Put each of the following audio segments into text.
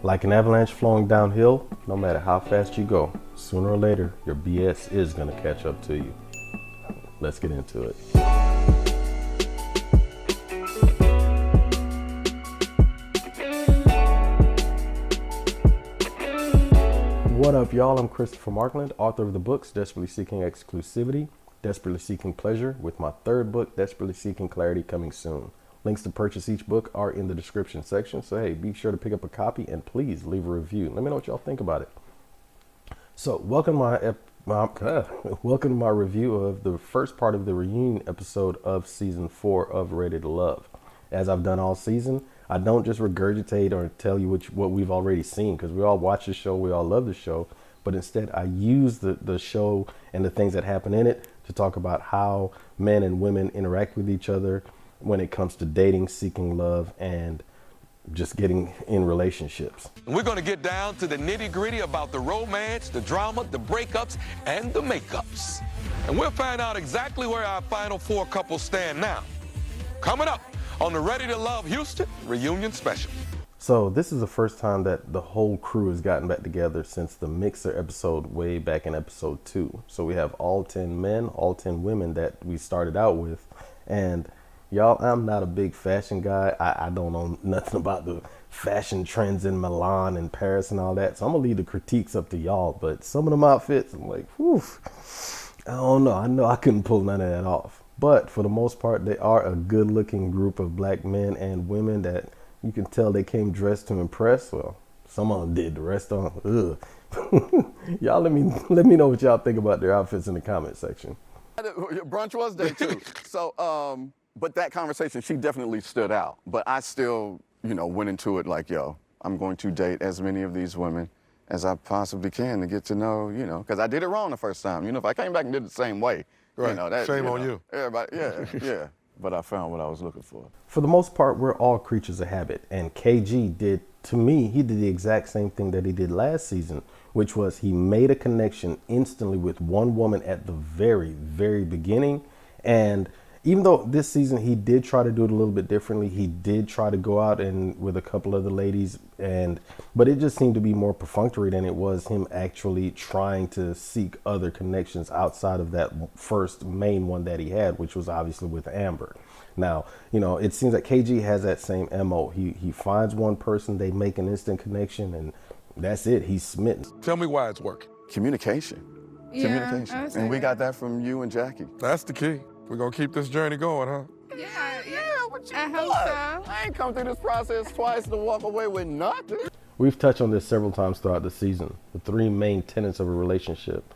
Like an avalanche flowing downhill, no matter how fast you go, sooner or later, your BS is gonna catch up to you. Let's get into it. What up, y'all? I'm Christopher Markland, author of the books Desperately Seeking Exclusivity, Desperately Seeking Pleasure, with my third book, Desperately Seeking Clarity, coming soon. Links to purchase each book are in the description section, so hey, be sure to pick up a copy and please leave a review. Let me know what y'all think about it. So, welcome to my review of the first part of the reunion episode of season 4 of Ready to Love. As I've done all season, I don't just regurgitate or tell you what we've already seen, because we all watch the show, we all love the show, but instead I use the show and the things that happen in it to talk about how men and women interact with each other when it comes to dating, seeking love, and just getting in relationships. We're going to get down to the nitty-gritty about the romance, the drama, the breakups, and the makeups. And we'll find out exactly where our final 4 couples stand now. Coming up on the Ready to Love Houston reunion special. So this is the first time that the whole crew has gotten back together since the Mixer episode way back in episode 2. So we have all 10 men, all 10 women that we started out with. And y'all, I'm not a big fashion guy. I don't know nothing about the fashion trends in Milan and Paris and all that. So I'm going to leave the critiques up to y'all. But some of them outfits, I'm like, whew, I don't know. I know I couldn't pull none of that off. But for the most part, they are a good-looking group of black men and women that you can tell they came dressed to impress. Well, some of them did. The rest of them, ugh. Y'all, let me know what y'all think about their outfits in the comment section. Brunch was day 2. So, but that conversation, she definitely stood out. But I still, went into it like, yo, I'm going to date as many of these women as I possibly can to get to know, because I did it wrong the first time. If I came back and did it the same way, right. Shame on you. Everybody, yeah. But I found what I was looking for. For the most part, we're all creatures of habit. And KG did, to me, he did the exact same thing that he did last season, which was he made a connection instantly with one woman at the very, very beginning. And even though this season he did try to do it a little bit differently, he did try to go out and with a couple of the ladies, but it just seemed to be more perfunctory than it was him actually trying to seek other connections outside of that first main one that he had, which was obviously with Amber. Now, it seems that KG has that same MO. He finds one person, they make an instant connection, and that's it. He's smitten. Tell me why it's working. Communication. And we got that from you and Jackie. That's the key. We're going to keep this journey going, huh? Yeah, what you I hope so. I ain't come through this process twice to walk away with nothing. We've touched on this several times throughout the season. The 3 main tenets of a relationship: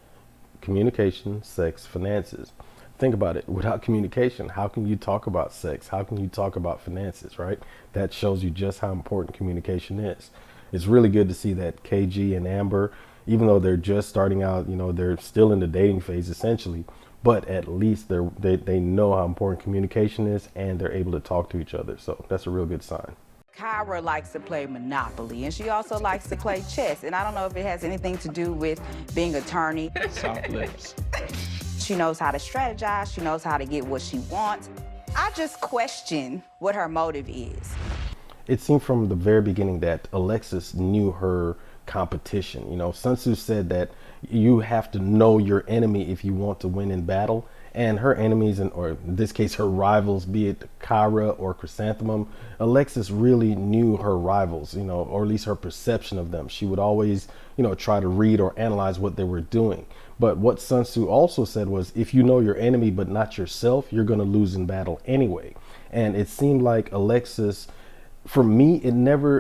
communication, sex, finances. Think about it. Without communication, how can you talk about sex? How can you talk about finances, right? That shows you just how important communication is. It's really good to see that KG and Amber, even though they're just starting out, they're still in the dating phase essentially, but at least they know how important communication is and they're able to talk to each other. So that's a real good sign. Kyra likes to play Monopoly, and she also likes to play chess. And I don't know if it has anything to do with being an attorney. Soft lips. She knows how to strategize. She knows how to get what she wants. I just question what her motive is. It seemed from the very beginning that Alexis knew her competition. Sun Tzu said that you have to know your enemy if you want to win in battle. And her enemies, or in this case, her rivals, be it Kyra or Chrysanthemum, Alexis really knew her rivals, or at least her perception of them. She would always, try to read or analyze what they were doing. But what Sun Tzu also said was, if you know your enemy but not yourself, you're going to lose in battle anyway. And it seemed like Alexis, for me,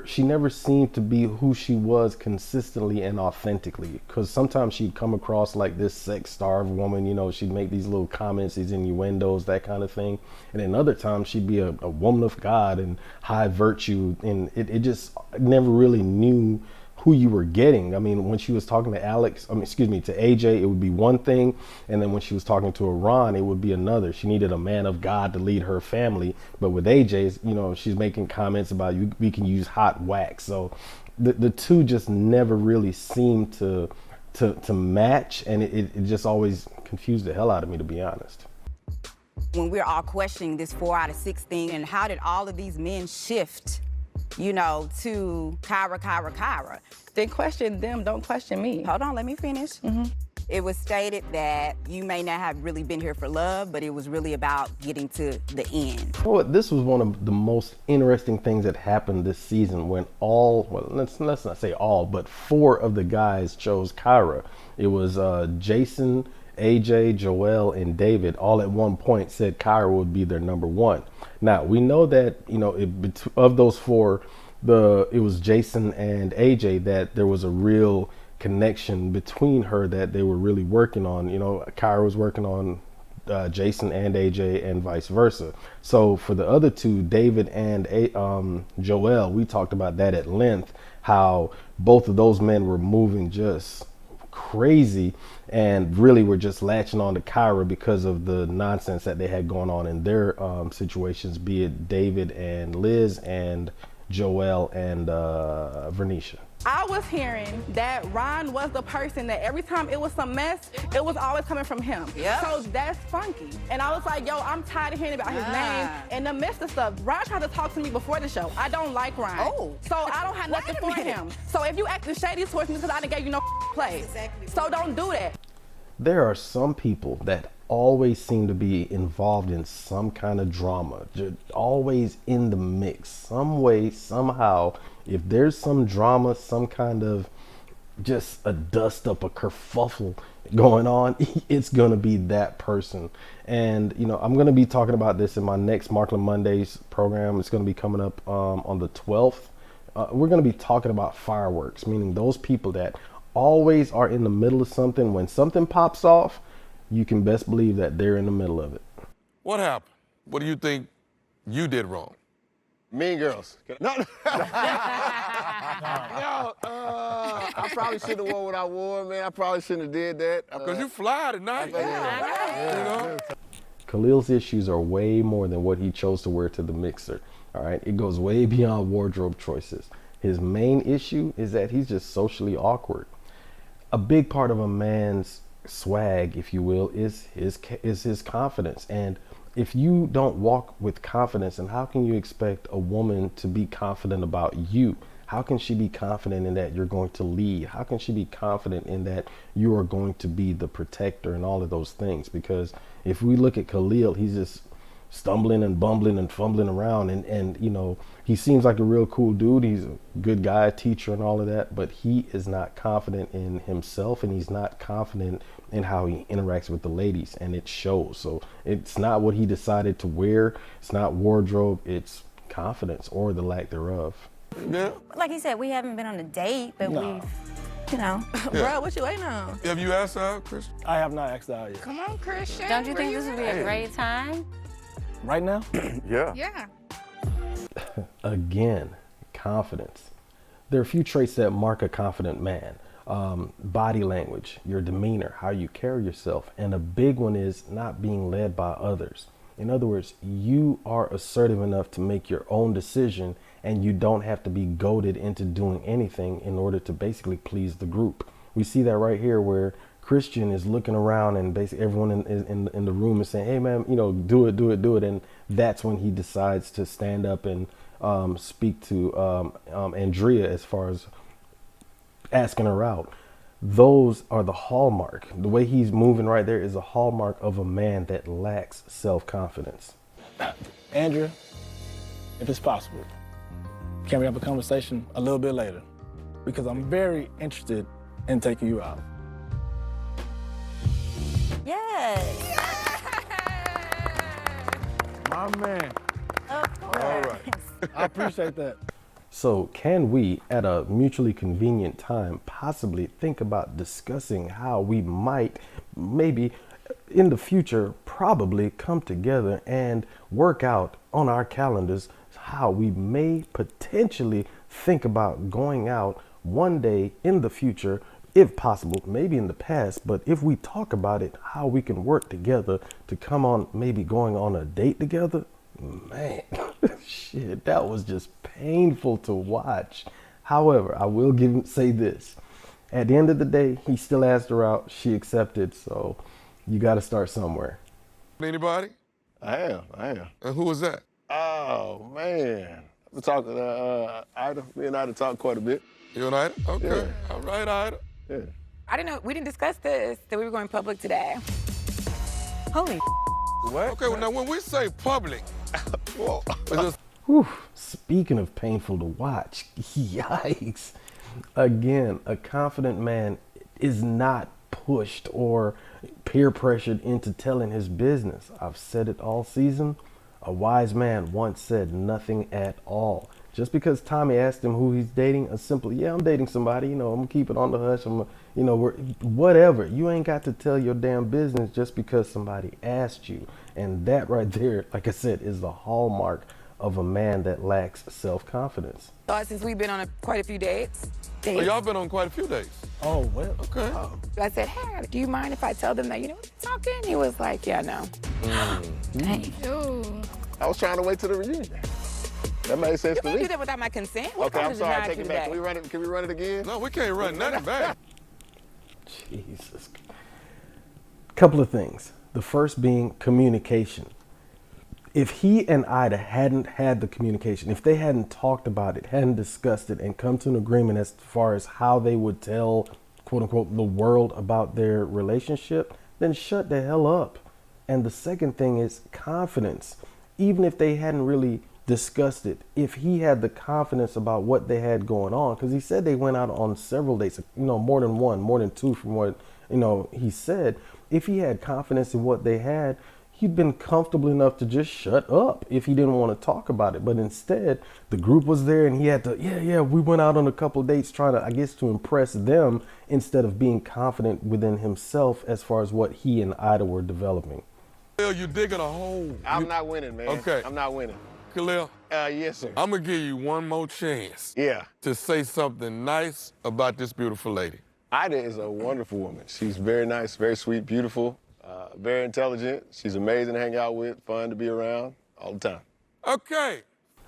she never seemed to be who she was consistently and authentically, because sometimes she'd come across like this sex-starved woman, she'd make these little comments, these innuendos, that kind of thing. And then other times she'd be a woman of God and high virtue, and it just never really knew who you were getting. I mean, when she was talking to to AJ, it would be one thing. And then when she was talking to Iran, it would be another. She needed a man of God to lead her family. But with AJ, she's making comments about we can use hot wax. So the two just never really seemed to match. And it just always confused the hell out of me, to be honest. When we're all questioning this 4 out of 6 thing, and how did all of these men shift you know, to Kyra. Then question them, don't question me. Hold on, let me finish. It was stated that you may not have really been here for love, but it was really about getting to the end. You know what? This was one of the most interesting things that happened this season when let's not say all, but 4 of the guys chose Kyra. It was Jason, AJ, Joel, and David all at one point said Kyra would be their number 1. Now, we know that, you know, of those 4, it was Jason and AJ that there was a real connection between her that they were really working on. You know, Kyra was working on Jason and AJ and vice versa. So for the other 2, David and Joel, we talked about that at length, how both of those men were moving just crazy and really were just latching on to Kyra because of the nonsense that they had going on in their situations, be it David and Liz and Joel and Vernisha. I was hearing that Ron was the person that every time it was some mess, it was always coming from him. Yep. So that's funky. And I was like, yo, I'm tired of hearing about his name in the midst of stuff. Ron tried to talk to me before the show. I don't like Ron. Oh. So I don't have nothing for him. So if you acting shady towards me because I didn't give you no play. Exactly. So don't do that. There are some people that always seem to be involved in some kind of drama, just always in the mix, some way, somehow. If there's some drama, some kind of just a dust up, a kerfuffle going on, it's gonna be that person. And you know, I'm gonna be talking about this in my next Markland Mondays program. It's gonna be coming up on the 12th. We're gonna be talking about fireworks, meaning those people that always are in the middle of something. When something pops off, you can best believe that they're in the middle of it. What happened? What do you think you did wrong? Mean Girls. No, I probably should have worn what I wore, man. I probably shouldn't have did that. Because you fly tonight. You know? Khalil's issues are way more than what he chose to wear to the mixer. All right, it goes way beyond wardrobe choices. His main issue is that he's just socially awkward. A big part of a man's swag, if you will, is his confidence. And if you don't walk with confidence, then how can you expect a woman to be confident about you? How can she be confident in that you're going to lead? How can she be confident in that you are going to be the protector and all of those things? Because if we look at Khalil, he's just stumbling and bumbling and fumbling around, and you know, he seems like a real cool dude. He's a good guy, teacher and all of that, but he is not confident in himself, and he's not confident in how he interacts with the ladies, and it shows. So it's not what he decided to wear, it's not wardrobe, it's confidence or the lack thereof. Yeah. Like he said, we haven't been on a date, but we've, you know. Bro, what you waiting on? Have you asked out, Chris? I have not asked out yet. Come on, Christian. Don't you think this would be a great time? Right now? Yeah. Yeah. Again, confidence. There are a few traits that mark a confident man. Body language, your demeanor, how you carry yourself. And a big one is not being led by others. In other words, you are assertive enough to make your own decision, and you don't have to be goaded into doing anything in order to basically please the group. We see that right here where Christian is looking around and basically everyone in the room is saying, hey man, you know, do it. And that's when he decides to stand up and speak to Andrea as far as asking her out. Those are the hallmark. The way he's moving right there is a hallmark of a man that lacks self-confidence. Andrea, if it's possible, can we have a conversation a little bit later? Because I'm very interested in taking you out. Yes. My man. Of course. All right. I appreciate that. So can we, at a mutually convenient time, possibly think about discussing how we might, maybe in the future, probably come together and work out on our calendars how we may potentially think about going out one day in the future, if possible, maybe in the past, but if we talk about it, how we can work together to come on, maybe going on a date together. Man, shit, that was just painful to watch. However, I will say this. At the end of the day, he still asked her out. She accepted, so you got to start somewhere. Anybody? I am. And who was that? Oh, man. talk, Ida. Me and Ida talk quite a bit. You and Ida? Okay. Yeah. All right, Ida. Yeah. I didn't know, we didn't discuss this, that we were going public today. Holy What? Okay, well, now when we say public, well, it's just Whew. Speaking of painful to watch, yikes. Again, a confident man is not pushed or peer pressured into telling his business. I've said it all season. A wise man once said nothing at all. Just because Tommy asked him who he's dating, a simple, yeah, I'm dating somebody, I'm gonna keep it on the hush, whatever. You ain't got to tell your damn business just because somebody asked you. And that right there, like I said, is the hallmark of a man that lacks self-confidence. Since we've been on quite a few dates. oh, y'all been on quite a few dates. Oh, well. Okay. I said, hey, do you mind if I tell them that, we're talking? He was like, yeah, no. Dang. I was trying to wait till the reunion. That made sense You to can't me. do that without my consent. What Okay, kind I'm of sorry. denied Take you it back. today? Can we run it again? No, we can't run nothing back. Jesus. Couple of things. The first being communication. If he and Ida hadn't had the communication, if they hadn't talked about it, hadn't discussed it, and come to an agreement as far as how they would tell, quote unquote, the world about their relationship, then shut the hell up. And the second thing is confidence. Even if they hadn't really discussed it, if he had the confidence about what they had going on, because he said they went out on several dates, more than one, more than two from what, he said, if he had confidence in what they had, he'd been comfortable enough to just shut up if he didn't want to talk about it. But instead, the group was there and he had to, we went out on a couple of dates trying to impress them instead of being confident within himself as far as what he and Ida were developing. Khalil, you digging a hole. I'm not winning, man. Okay. I'm not winning. Khalil, Yes, sir. I'm going to give you one more chance Yeah. to say something nice about this beautiful lady. Ida is a wonderful woman. She's very nice, very sweet, beautiful, very intelligent. She's amazing to hang out with, fun to be around all the time. Okay.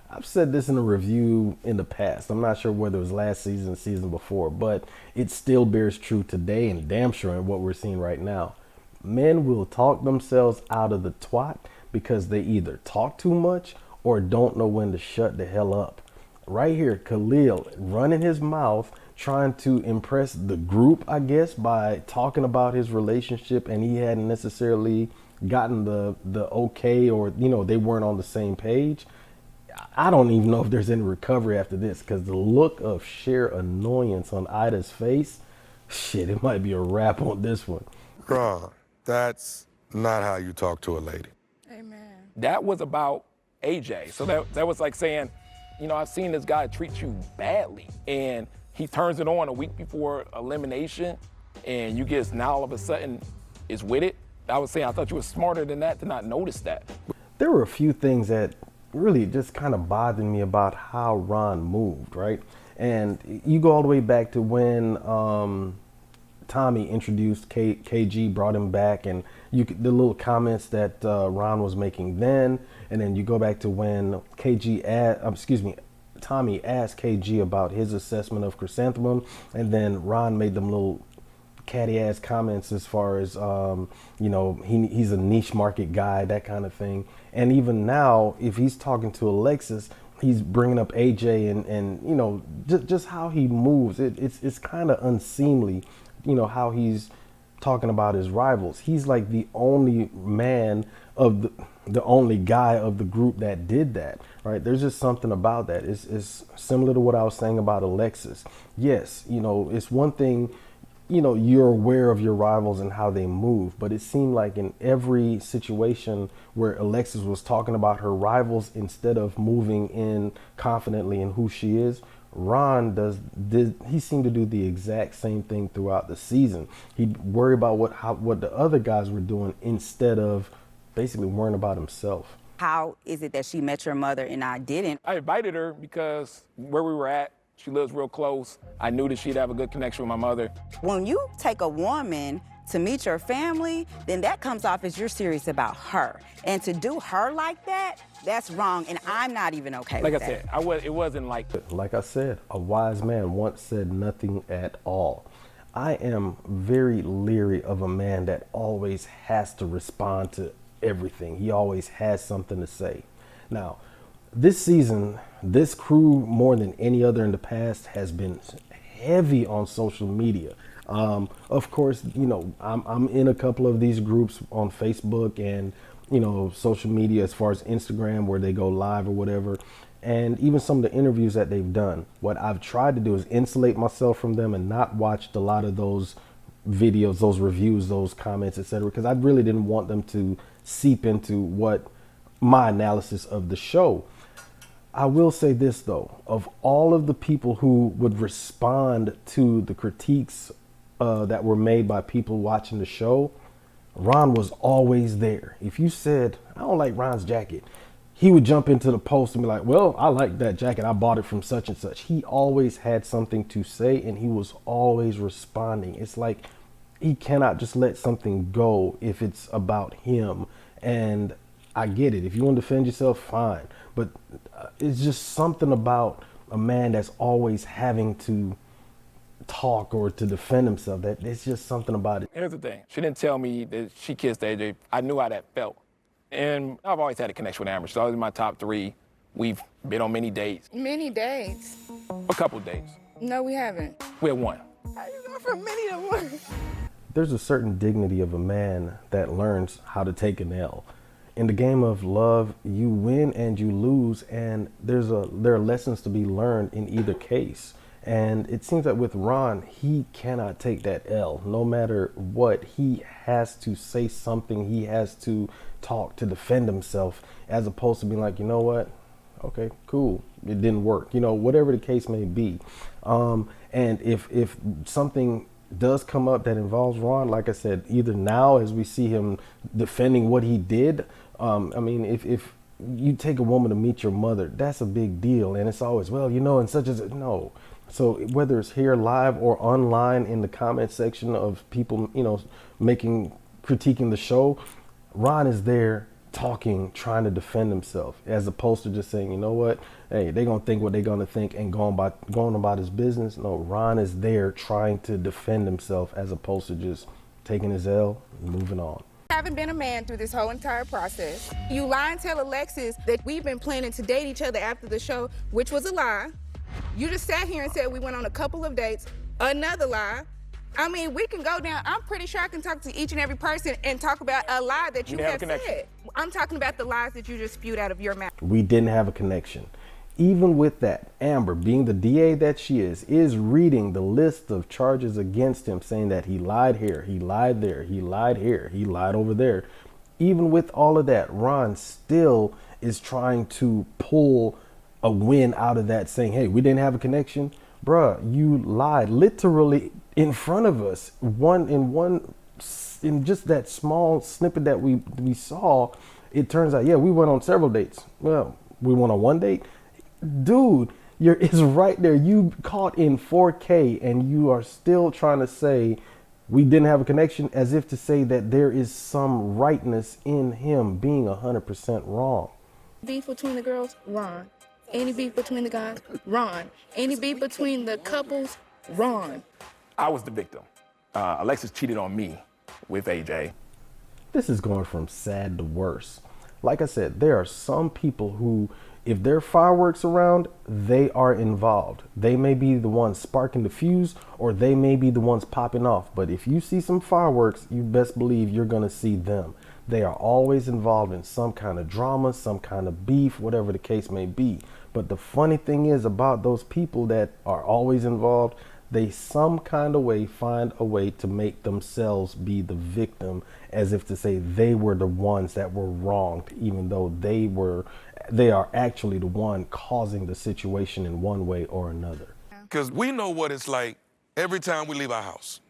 I've said this in a review in the past. I'm not sure whether it was last season, season before, but it still bears true today and damn sure in what we're seeing right now. Men will talk themselves out of the twat because they either talk too much or don't know when to shut the hell up. Right here, Khalil running his mouth, trying to impress the group, I guess, by talking about his relationship, and he hadn't necessarily gotten the okay, or they weren't on the same page. I don't even know if there's any recovery after this, because the look of sheer annoyance on Ida's face, shit, it might be a wrap on this one. Ron, that's not how you talk to a lady. That was about AJ. So that was like saying, I've seen this guy treat you badly, and he turns it on a week before elimination, and you just now all of a sudden is with it. I was saying I thought you were smarter than that to not notice that. There were a few things that really just kind of bothered me about how Ron moved, right? And you go all the way back to when Tommy introduced KG, brought him back, and the little comments that Ron was making then, and then you go back to when Tommy asked KG about his assessment of Chrysanthemum, and then Ron made them little catty ass comments as far as he's a niche market guy, that kind of thing. And even now, if he's talking to Alexis, he's bringing up AJ and just how he moves. It's kind of unseemly, how he's talking about his rivals. He's like the only man of the only guy of the group that did that, right? There's just something about that. It's similar to what I was saying about Alexis. Yes, it's one thing, you're aware of your rivals and how they move, but it seemed like in every situation where Alexis was talking about her rivals, instead of moving in confidently in who she is, Ron he seemed to do the exact same thing throughout the season. He'd worry about what the other guys were doing instead of basically worrying about himself. How is it that she met your mother and I didn't? I invited her because where we were at, she lives real close. I knew that she'd have a good connection with my mother. When you take a woman to meet your family, then that comes off as you're serious about her. And to do her like that, that's wrong, and I'm not even okay with that. Like I said, it wasn't like... Like I said, a wise man once said nothing at all. I am very leery of a man that always has to respond to everything. He always has something to say. Now, This season, this crew, more than any other in the past, has been heavy on social media. Of course, I'm in a couple of these groups on Facebook and, social media as far as Instagram where they go live or whatever. And even some of the interviews that they've done. What I've tried to do is insulate myself from them and not watch a lot of those videos, those reviews, those comments, etc., because I really didn't want them to seep into what my analysis of the show. I will say this though, of all of the people who would respond to the critiques that were made by people watching the show, Ron was always there. If you said, I don't like Ron's jacket, he would jump into the post and be like, well, I like that jacket. I bought it from such and such. He always had something to say and he was always responding. It's like he cannot just let something go if it's about him. And I get it. If you want to defend yourself, fine. But it's just something about a man that's always having to talk or to defend himself. That it's just something about it. Here's the thing. She didn't tell me that she kissed AJ. I knew how that felt. And I've always had a connection with Amber. She's always in my top 3. We've been on many dates. Many dates? A couple dates. No, we haven't. We had one. How you going from many to one? There's a certain dignity of a man that learns how to take an L. In the game of love, you win and you lose, and there are lessons to be learned in either case. And it seems that with Ron, he cannot take that L. No matter what, he has to say something. He has to talk to defend himself, as opposed to being like, you know what? Okay, cool. It didn't work. Whatever the case may be. And if something does come up that involves Ron, like I said, either now as we see him defending what he did, if you take a woman to meet your mother, that's a big deal. And it's always, and such as no. So whether it's here live or online in the comment section of people, critiquing the show, Ron is there talking, trying to defend himself, as opposed to just saying, you know what, hey, they're going to think what they're going to think and going about his business. No, Ron is there trying to defend himself, as opposed to just taking his L and moving on. Haven't been a man through this whole entire process. You lie and tell Alexis that we've been planning to date each other after the show, which was a lie. You just sat here and said we went on a couple of dates, another lie. I mean, we can go down. I'm pretty sure I can talk to each and every person and talk about a lie that you have said. I'm talking about the lies that you just spewed out of your mouth. We didn't have a connection. Even with that, Amber, being the DA that she is reading the list of charges against him, saying that he lied here, he lied there, he lied here, he lied over there. Even with all of that, Ron still is trying to pull a win out of that, saying, hey, we didn't have a connection. Bruh, you lied literally in front of us. In just that small snippet that we saw, it turns out, yeah, we went on several dates. Well, we went on one date. Dude, it's right there. You caught in 4K and you are still trying to say we didn't have a connection, as if to say that there is some rightness in him being 100% wrong. Beef between the girls? Ron. Any beef between the guys? Ron. Any beef between the couples? Ron. I was the victim. Alexis cheated on me with AJ. This is going from sad to worse. Like I said, there are some people who, if there are fireworks around, they are involved. They may be the ones sparking the fuse, or they may be the ones popping off. But if you see some fireworks, you best believe you're going to see them. They are always involved in some kind of drama, some kind of beef, whatever the case may be. But the funny thing is about those people that are always involved, they some kind of way find a way to make themselves be the victim, as if to say they were the ones that were wronged, even though they are actually the one causing the situation in one way or another. Because we know what it's like every time we leave our house,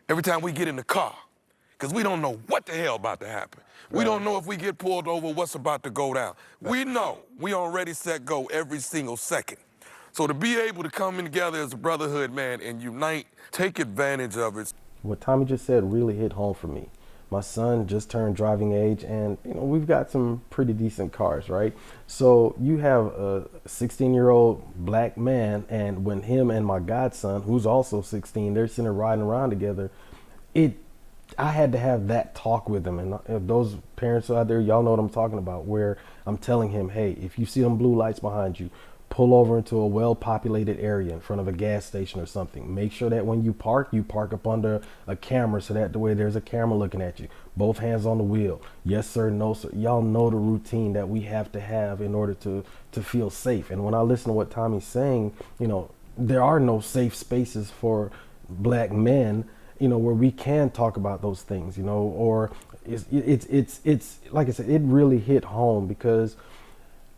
every time we get in the car, because we don't know what the hell about to happen. Right. We don't know if we get pulled over, what's about to go down. We know we on ready, set, go every single second. So to be able to come in together as a brotherhood, man, and unite, take advantage of it. What Tommy just said really hit home for me. My son just turned driving age, and we've got some pretty decent cars, right? So you have a 16-year-old black man, and when him and my godson, who's also 16, they're sitting riding around together, it I had to have that talk with him. And those parents out there, y'all know what I'm talking about, where I'm telling him, hey, if you see them blue lights behind you, pull over into a well-populated area in front of a gas station or something. Make sure that when you park up under a camera, so that the way there's a camera looking at you. Both hands on the wheel. Yes, sir. No, sir. Y'all know the routine that we have to have in order to feel safe. And when I listen to what Tommy's saying, there are no safe spaces for black men, where we can talk about those things, or it's like I said, it really hit home because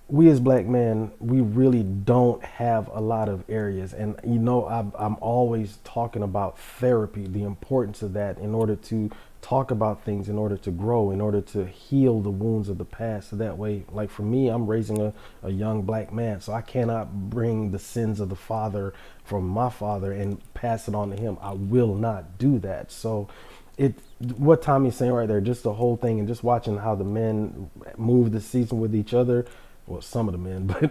we as black men, we really don't have a lot of areas. And, I'm always talking about therapy, the importance of that in order to talk about things, in order to grow, in order to heal the wounds of the past. So that way, like for me, I'm raising a young black man. So I cannot bring the sins of the father from my father and pass it on to him. I will not do that. So what Tommy's saying right there, just the whole thing, and just watching how the men move the season with each other. Well, some of the men, but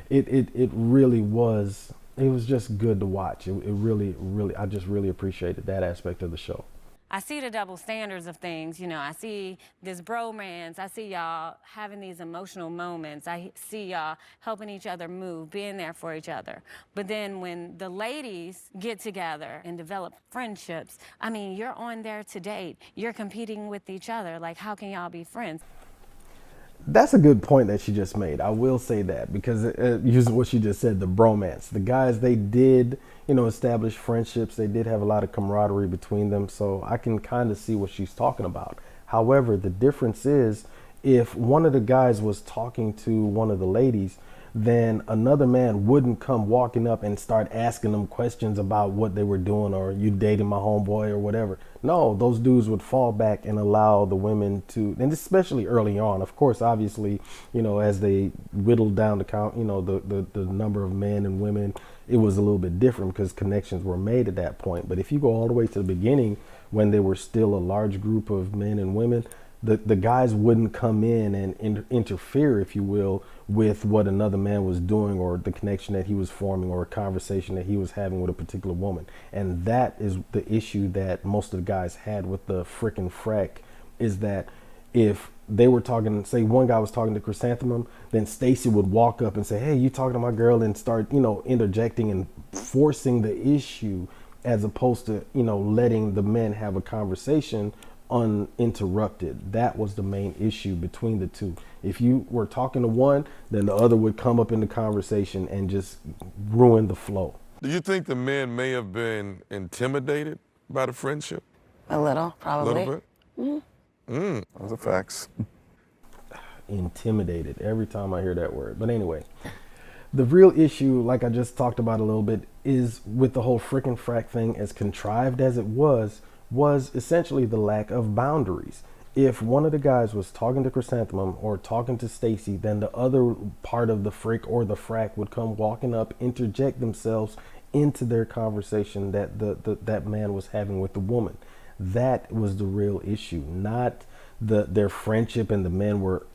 it really was. It was just good to watch. It really, I just really appreciated that aspect of the show. I see the double standards of things. I see this bromance. I see y'all having these emotional moments. I see y'all helping each other move, being there for each other. But then when the ladies get together and develop friendships, you're on there to date. You're competing with each other. Like, how can y'all be friends? That's a good point that she just made. I will say that because using what she just said, the bromance, the guys, they did, establish friendships. They did have a lot of camaraderie between them. So I can kind of see what she's talking about. However, the difference is if one of the guys was talking to one of the ladies, then another man wouldn't come walking up and start asking them questions about what they were doing, or you dating my homeboy or whatever. No, those dudes would fall back and allow the women to, and especially early on, of course, obviously, as they whittled down the count, the number of men and women, it was a little bit different because connections were made at that point. But if you go all the way to the beginning, when there were still a large group of men and women, the guys wouldn't come in and interfere, if you will, with what another man was doing, or the connection that he was forming, or a conversation that he was having with a particular woman. And that is the issue that most of the guys had with the frickin' frack, is that if they were talking, say one guy was talking to Chrysanthemum, then Stacy would walk up and say, hey, you talking to my girl, and start, interjecting and forcing the issue, as opposed to, letting the men have a conversation uninterrupted. That was the main issue between the two. If you were talking to one, then the other would come up in the conversation and just ruin the flow. Do you think the men may have been intimidated by the friendship? A little, probably. A little bit? Those are facts. Intimidated every time I hear that word. But anyway, the real issue, like I just talked about a little bit, is with the whole frickin' frack thing, as contrived as it was essentially the lack of boundaries. If one of the guys was talking to Chrysanthemum or talking to Stacy, then the other part of the frick or the frack would come walking up, interject themselves into their conversation that that man was having with the woman. That was the real issue, not their friendship and the men were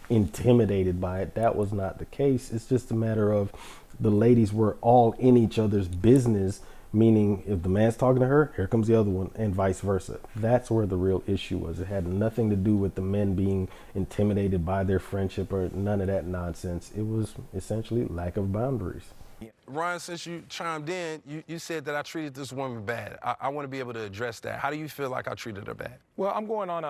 intimidated by it. That was not the case. It's just a matter of the ladies were all in each other's business, meaning if the man's talking to her, here comes the other one, and vice versa. That's where the real issue was. It had nothing to do with the men being intimidated by their friendship or none of that nonsense. It was essentially lack of boundaries. Ryan, since you chimed in, you said that I treated this woman bad. I want to be able to address that. How do you feel like I treated her bad? Well, I'm going on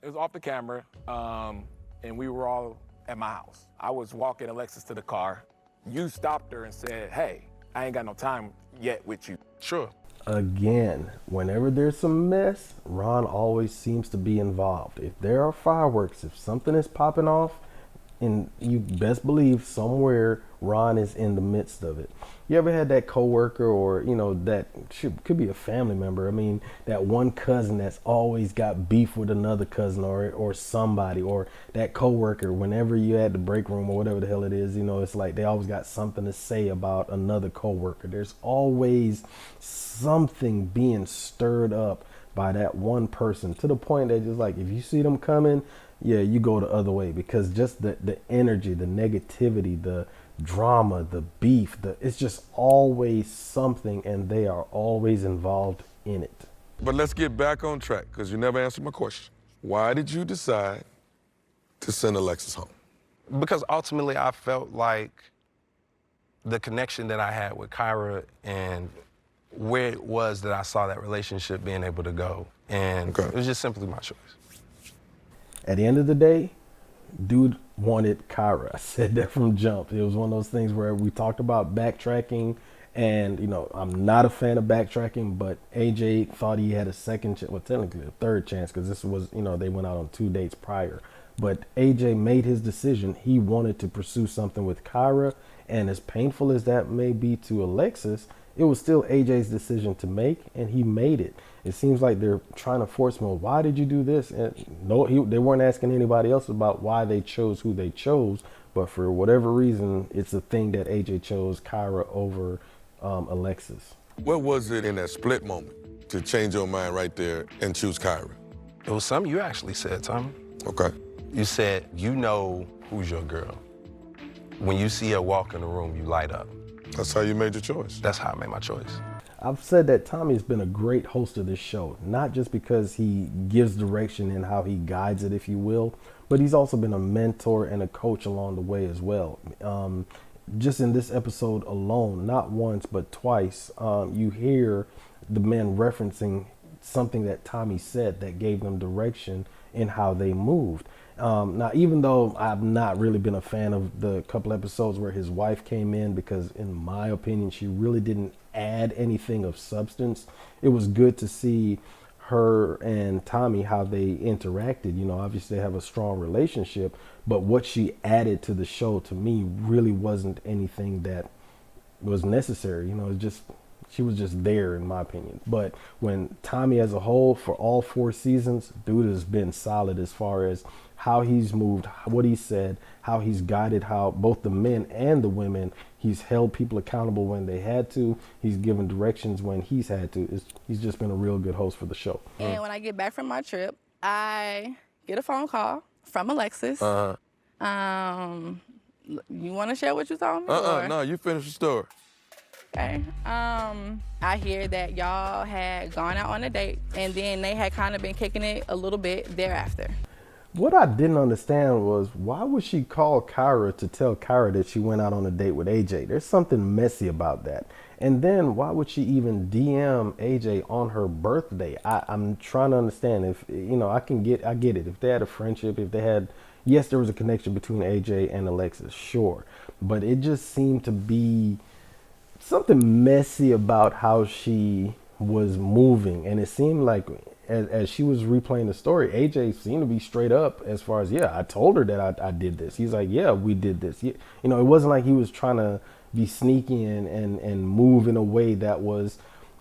it was off the camera, and we were all at my house. I was walking Alexis to the car. You stopped her and said, hey, I ain't got no time yet with you. Sure. Again, whenever there's some mess, Ron always seems to be involved. If there are fireworks, if something is popping off, and you best believe somewhere Ron is in the midst of it. You ever had that coworker, or that could be a family member? I mean, that one cousin that's always got beef with another cousin, or somebody, or that coworker. Whenever you at the break room or whatever the hell it is, it's like they always got something to say about another coworker. There's always something being stirred up by that one person, to the point that just like if you see them coming, yeah, you go the other way, because just the energy, the negativity, the drama, the beef, it's just always something, and they are always involved in it. But let's get back on track, because you never answered my question. Why did you decide to send Alexis home? Because ultimately I felt like the connection that I had with Kyra and where it was that I saw that relationship being able to go. And it was just simply my choice. At the end of the day, dude wanted Kyra. I said that from jump. It was one of those things where we talked about backtracking, and, you know, I'm not a fan of backtracking, but AJ thought he had a second chance, well, technically a third chance, because this was, you know, they went out on 2 dates prior. But AJ made his decision. He wanted to pursue something with Kyra, and as painful as that may be to Alexis, it was still AJ's decision to make, and he made it. It seems like they're trying to force him, well, why did you do this? And no, they weren't asking anybody else about why they chose who they chose, but for whatever reason, it's a thing that AJ chose Kyra over Alexis. What was it in that split moment to change your mind right there and choose Kyra? It was something you actually said, Tommy. Okay. You said, you know who's your girl. When you see her walk in the room, you light up. That's how you made your choice. That's how I made my choice. I've said that Tommy's been a great host of this show, not just because he gives direction and how he guides it, if you will, but he's also been a mentor and a coach along the way as well. Just in this episode alone, not once but twice, you hear the men referencing something that Tommy said that gave them direction in how they moved. Now, even though I've not really been a fan of the couple episodes where his wife came in, because in my opinion, she really didn't add anything of substance, it was good to see her and Tommy, how they interacted. You know, obviously they have a strong relationship, but what she added to the show to me really wasn't anything that was necessary. You know, it just, she was just there in my opinion. But when Tommy as a whole, for all 4 seasons, dude has been solid as far as how he's moved, what he said, how he's guided, how both the men and the women, he's held people accountable when they had to. He's given directions when he's had to. He's just been a real good host for the show. And when I get back from my trip, I get a phone call from Alexis. You want to share what you told me? No, you finish the story. Okay. I hear that y'all had gone out on a date, and then they had kind of been kicking it a little bit thereafter. What I didn't understand was, why would she call Kyra to tell Kyra that she went out on a date with AJ? There's something messy about that. And then why would she even DM AJ on her birthday? I'm trying to understand. If, you know, I get it. If they had a friendship, if they had, yes, there was a connection between AJ and Alexis, sure. But it just seemed to be something messy about how she was moving. And it seemed like as she was replaying the story, AJ seemed to be straight up as far as, yeah, I told her that I did this. He's like, yeah, we did this. You know, it wasn't like he was trying to be sneaky and move in a way that was,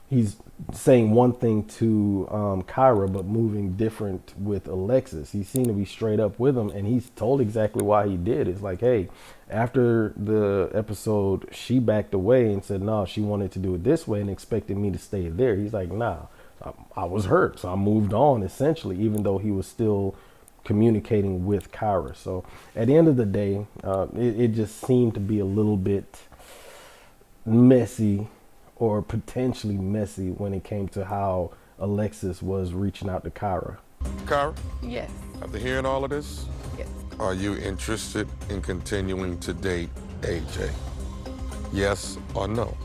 he's saying one thing to Kyra, but moving different with Alexis. He seemed to be straight up with him, and he's told exactly why he did. It's like, hey, after the episode, she backed away and said, no, she wanted to do it this way and expected me to stay there. He's like, nah, I was hurt, so I moved on, essentially, even though he was still communicating with Kyra. So at the end of the day, it just seemed to be a little bit messy, or potentially messy, when it came to how Alexis was reaching out to Kyra. Kyra? Yes. After hearing all of this, Yes. are you interested in continuing to date AJ? Yes or no?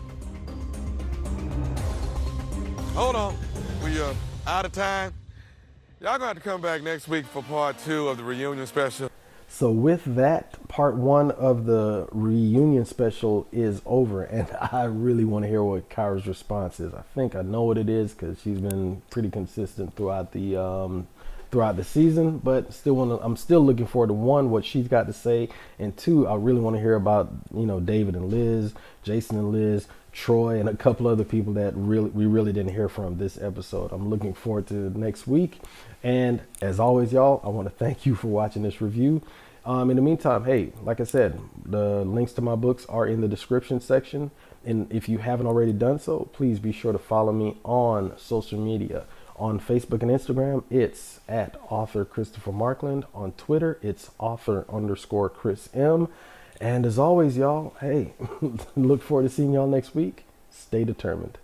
Hold on. We are out of time. Y'all gonna have to come back next week for part 2 of the reunion special. So with that, part 1 of the reunion special is over, and I really want to hear what Kyra's response is. I think I know what it is, because she's been pretty consistent throughout the season, but I'm still looking forward to 1, what she's got to say, and 2, I really want to hear about, you know, David and Liz, Jason and Liz, Troy, and a couple other people that we really didn't hear from this episode. I'm looking forward to next week. And as always, y'all, I want to thank you for watching this review. In the meantime, hey, like I said, the links to my books are in the description section. And if you haven't already done so, please be sure to follow me on social media. On Facebook and Instagram, it's at author Christopher Markland. On Twitter, it's author_Chris M. And as always, y'all, hey, look forward to seeing y'all next week. Stay determined.